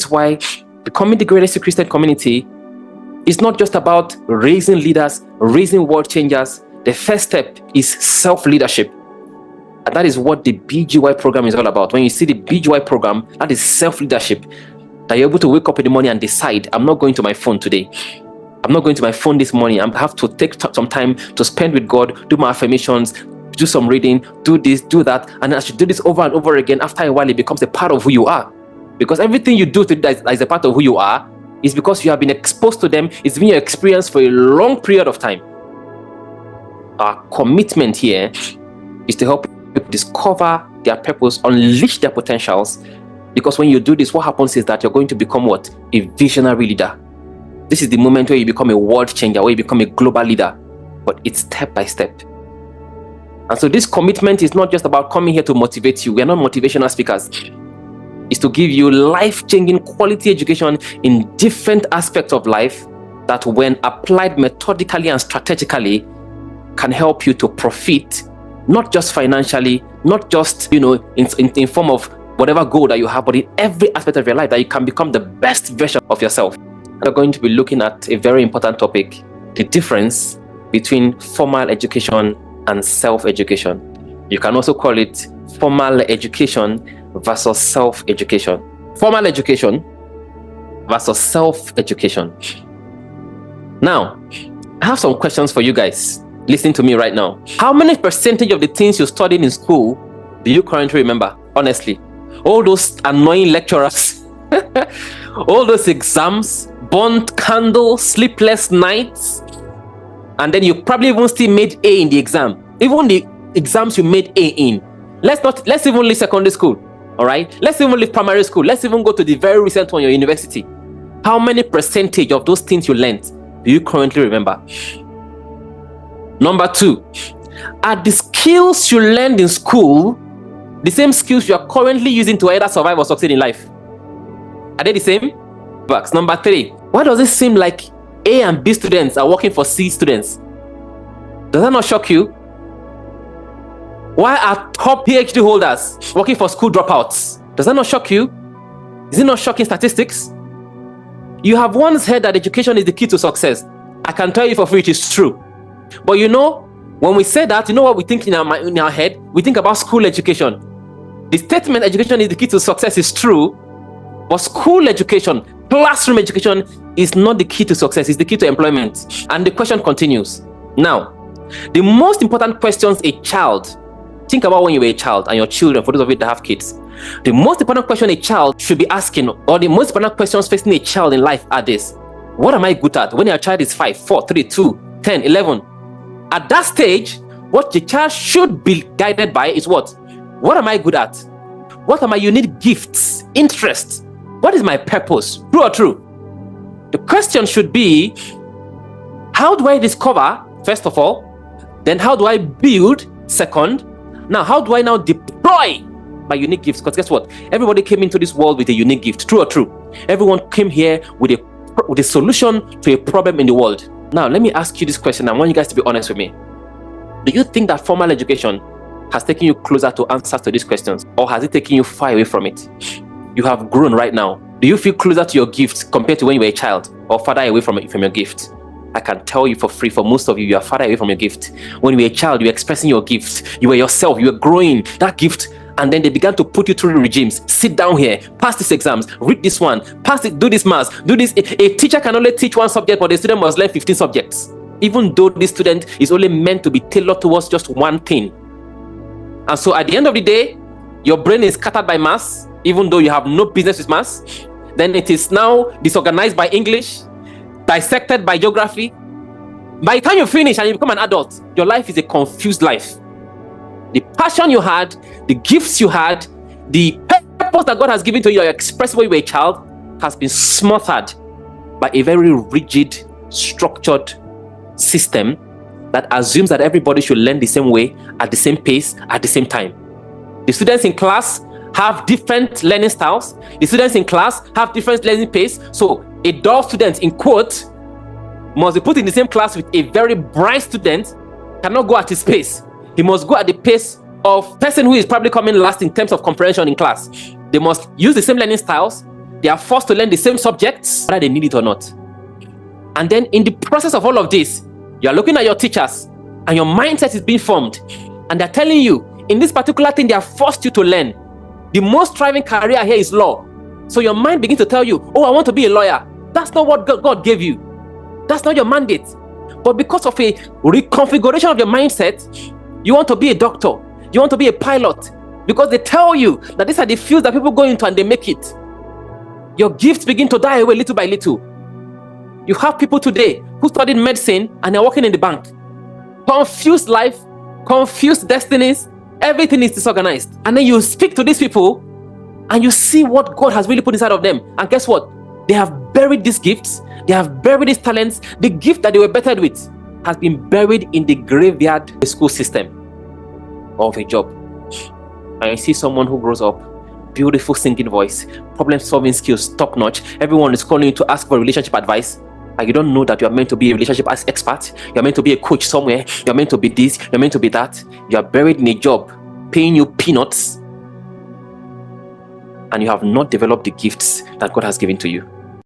why becoming the greatest Christian community is not just about raising leaders, raising world changers. The first step is self-leadership. And that is what the BGY program is all about. When you see the BGY program, that is self-leadership. That you're able to wake up in the morning and decide, I'm not going to my phone today. I'm not going to my phone this morning. I have to take some time to spend with God, do my affirmations, do some reading, do this, do that. And I should do this over and over again. After a while, it becomes a part of who you are. Because everything you do that is a part of who you are is because you have been exposed to them. It's been your experience for a long period of time. Our commitment here is to help people discover their purpose, unleash their potentials. Because when you do this, what happens is that you're going to become what? A visionary leader. This is the moment where you become a world changer, where you become a global leader. But it's step by step. And so this commitment is not just about coming here to motivate you. We are not motivational speakers. It's to give you life-changing quality education in different aspects of life that, when applied methodically and strategically, can help you to profit, not just financially, not just, in form of whatever goal that you have, but in every aspect of your life, that you can become the best version of yourself. We're going to be looking at a very important topic, the difference between formal education and self-education. You can also call it formal education versus self-education. Formal education versus self-education. Now, I have some questions for you guys. Listen to me right now. How many percentage of the things you studied in school do you currently remember? Honestly. All those annoying lecturers, all those exams, burnt candles, sleepless nights, and then you probably even still made A in the exam. Even the exams you made A in. Let's even leave secondary school. All right. Let's even leave primary school. Let's even go to the very recent one, your university. How many percentage of those things you learned do you currently remember? Number 2, are the skills you learned in school the same skills you are currently using to either survive or succeed in life? Are they the same? Box. Number 3, why does it seem like A and B students are working for C students? Does that not shock you? Why are top PhD holders working for school dropouts? Does that not shock you? Is it not shocking statistics? You have once heard that education is the key to success. I can tell you for free it is true. But when we say that, you know what we think in our head? We think about school education. The statement education is the key to success is true, but school education, classroom education is not the key to success, it's the key to employment. And the question continues. Now, the most important questions a child, think about when you were a child and your children, for those of you that have kids, the most important question a child should be asking, or the most important questions facing a child in life are this: what am I good at? When your child is 5, 4, 3, 2, 10, 11. At that stage, what the child should be guided by is what? What am I good at? What are my unique gifts, interests? What is my purpose? True or true? The question should be, how do I discover, first of all? Then how do I build, second? Now, how do I now deploy my unique gifts? Because guess what? Everybody came into this world with a unique gift. True or true? Everyone came here with a solution to a problem in the world. Now, let me ask you this question. I want you guys to be honest with me. Do you think that formal education has taken you closer to answers to these questions, or has it taken you far away from it? You have grown right now. Do you feel closer to your gift compared to when you were a child, or farther away from your gift? I can tell you for free, for most of you, you are farther away from your gift. When you were a child, you were expressing your gift. You were yourself. You were growing that gift. And then they began to put you through regimes. Sit down here, pass these exams, read this one, pass it, do this math, do this. A teacher can only teach one subject, but the student must learn 15 subjects. Even though this student is only meant to be tailored towards just one thing. And so at the end of the day, your brain is scattered by maths, even though you have no business with maths. Then it is now disorganized by English, dissected by geography. By the time you finish and you become an adult, your life is a confused life. The passion you had, the gifts you had, the purpose that God has given to you, expressed when you were a child, has been smothered by a very rigid, structured system that assumes that everybody should learn the same way, at the same pace, at the same time. The students in class have different learning styles. The students in class have different learning pace. So a dull student, in quote, must be put in the same class with a very bright student, cannot go at his pace. He must go at the pace of person who is probably coming last in terms of comprehension in class. They must use the same learning styles. They are forced to learn the same subjects, whether they need it or not. And then in the process of all of this, you are looking at your teachers and your mindset is being formed. And they're telling you, in this particular thing, they are forced you to learn. The most thriving career here is law. So your mind begins to tell you, oh, I want to be a lawyer. That's not what God gave you. That's not your mandate. But because of a reconfiguration of your mindset, you want to be a doctor. You want to be a pilot. Because they tell you that these are the fields that people go into and they make it. Your gifts begin to die away little by little. You have people today who studied medicine and are working in the bank. Confused life, confused destinies, everything is disorganized. And then you speak to these people and you see what God has really put inside of them. And guess what? They have buried these gifts. They have buried these talents. The gift that they were bettered with has been buried in the graveyard school system of a job. And you see someone who grows up, beautiful singing voice, problem-solving skills, top-notch. Everyone is calling you to ask for relationship advice. And you don't know that you are meant to be a relationship expert. You're meant to be a coach somewhere. You're meant to be this. You're meant to be that. You are buried in a job, paying you peanuts. And you have not developed the gifts that God has given to you.